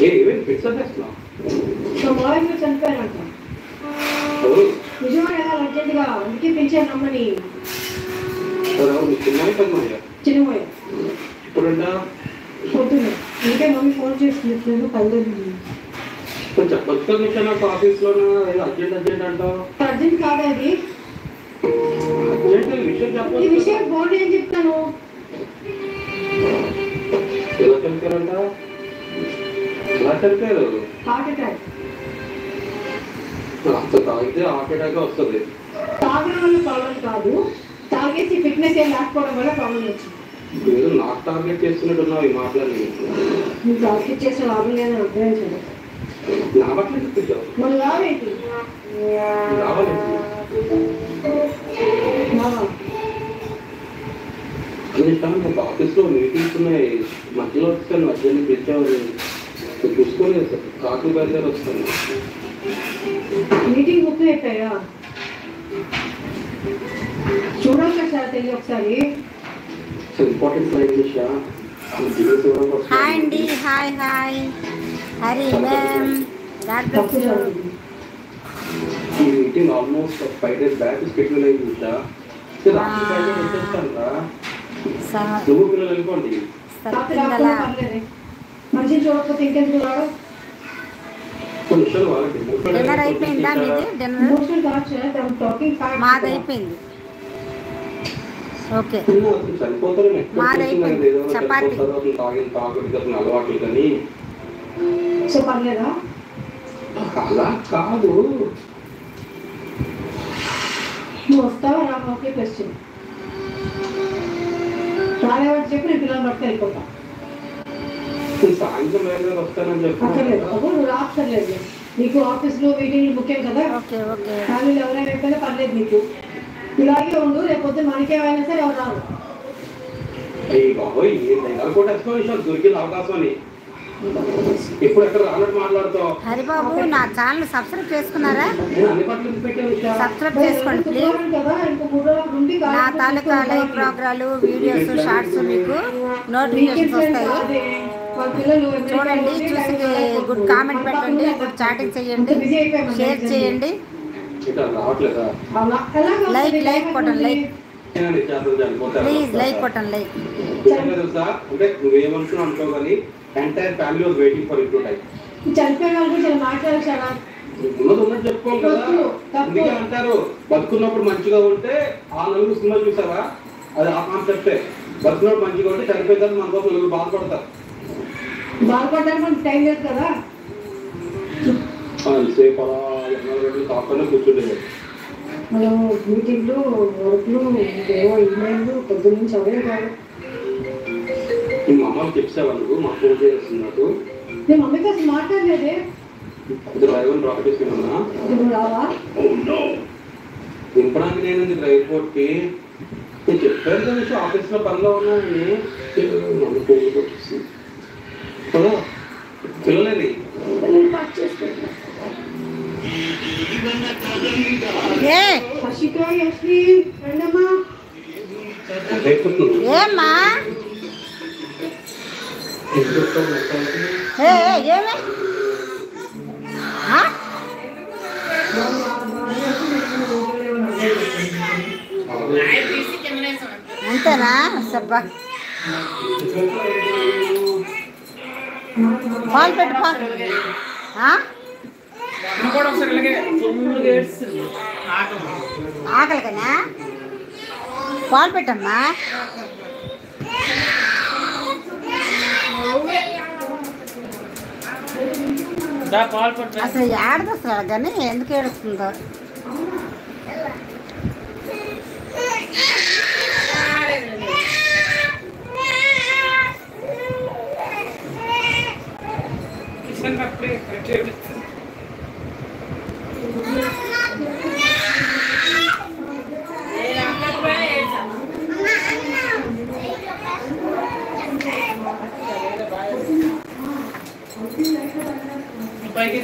ఏమేమి ఫిక్స్ చేస్తున్నావు? సో మామయ్య చనిపోయారంట. నిజమే కదా, అర్జెంట్గా అందుకే పెంచాను అమ్మని. చిన్నమయ్య ఇప్పుడంట పొద్దున్న ఇంకే మమ్మీ ఫోన్ చేస్తుంది పల్లెది. కొంచెం చెప్పొచ్చు నాకు ఆఫీస్లోనా అర్జెంట్ అర్జెంట్ అంటావు. అర్జెంట్ కాదా అది? అర్జెంట్ విషయం చెప్పాలి. ఈ విషయం ఫోన్ ఏం చెప్తాను. ఎలా చనిపోయారంట? ఎలా చనిపోయారు? Heart attack. అంత తాగితే హార్ట్ అటాక్ వస్తుంది. తాగడం వల్ల ప్రాబ్లం కాదు, తాగేసి ఫిట్నెస్ ఏం లేకపోవడం వల్ల ప్రాబ్లం వచ్చింది. మీరు నాకు టార్గెట్ చేస్తున్నట్టున్నావు ఈ మాటలని. నువ్వు టార్గెట్ చేసిన లాభం లేదని అర్థం లాభట్లేదు చెప్పించావు. మన లాభేంటి? నాకు ఆఫీస్లో మీటింగ్స్ ఉన్నాయి, మధ్యలో వస్తాను, మధ్యలో పిలిచేవారు చూసుకొని కాకులు బయలుదేరి వస్తాను. మీటింగ్ బుక్ అయిపోయా చూడాలి సార్, తెలియ ఒకసారి. ఇంపార్టెంట్ ఫ్లైట్ విషయా. హాయ్ అండి. Hi hi Hari ma'am. ఈ meeting almost 5 days back schedule అయింది విషయా. వచ్చేస్తాను రా, నువ్వు పిల్లలు వెళ్ళిపోండి. మనిషి చూడకపోతే ఇంకెందుకు రాడు? డిన్నర్ అయిపోయిందా మీది? డిన్నర్ మాది అయిపోయింది. ఓకే మాది అయిపోయింది. చపాతి అలవాట్లు కానీ సో పర్లేదా? అలా కాదు, నువ్వు వస్తావా రా? ఓకే క్వశ్చన్ రాలేవని చెప్పి నేను పిల్లలు పట్టుకు వెళ్ళిపోతా. సాయంత్రం వేరే వస్తానని చెప్పి నువ్వు రాక్కర్లేదు, నీకు ఆఫీస్లో మీటింగ్లు ముఖ్యం కదా. ఫ్యామిలీలో ఎవరైనా అయిపోయినా పర్లేదు, నీకు ఇలాగే ఉండు. రేపొద్దు మనకేమైనా సరే ఎవరు రాదు. బాబోయ్ దొరికింది అవకాశం అని ఎప్పుడు ఎక్కడ రానట్టు మాట్లాడుతావు. హరిబాబు నా ఛానల్ సబ్స్క్రైబ్ చేసుకున్నారా? సబ్స్క్రైబ్ చేసుకోండి ప్లీజ్. నా తాలూకా లైవ్ ప్రోగ్రాలు, వీడియోస్, షార్ట్స్ మీకు నోటిఫికేషన్స్ వస్తాయి. చూడండి, చూసి గుడ్ కామెంట్ పెట్టండి, గుడ్ చాటింగ్ చేయండి, షేర్ చేయండి. లైక్ కొట్టండి, లైక్ ప్లీజ్ లైక్ కొట్టండి, లైక్. అంటే నువ్వేమనుకున్నావు అనుకో కానీ entire family was waiting for it to time. చనిపోయిన వాళ్ళు చాలా మాట్లాడారు. ఉన్నది ఉన్నట్టు చెప్పుకోవాలి కదా. అందుకే అంటారు బతుకున్నప్పుడు మంచిగా ఉంటే ఆ నలుగురు సినిమా చూసారా, అది ఆ కాన్సెప్టే. బతుకున్నప్పుడు మంచిగా ఉంటే చనిపోయిన తర్వాత మన కోసం నలుగురు బాధపడతారు. బాధపడడానికి మనకి టైం లేదు కదా. సేపు అలా ఎన్నో కాకుండా కూర్చుంటే మనం మీటింగ్లు, వర్క్లు, ఏవో ఈమెయిల్లు పొద్దున్న నుంచి అవే కాదు. మా అమ్మకి చెప్పావా నువ్వు? మా ఫోన్ చేస్తున్నాడు. నేను మమ్మీకి అసలు మాట్లాడలేదే. డ్రైవర్ డ్రాప్ చేసుకున్నా రావా దింపడానికి నేను డ్రైవర్ కోర్ట్కి నేను చెప్పాను కదా, ఆఫీస్లో పనిలో ఉన్నానని. కదా పిల్లలేని ఏమ్మా అంతేనా? సబ్బా పాలు పెట్టు, పాలు. ఆకలికనా? పాలు పెట్టమ్మా. అసలు ఏడదొస్తారు కానీ ఎందుకు ఏడుస్తుందో. పైకి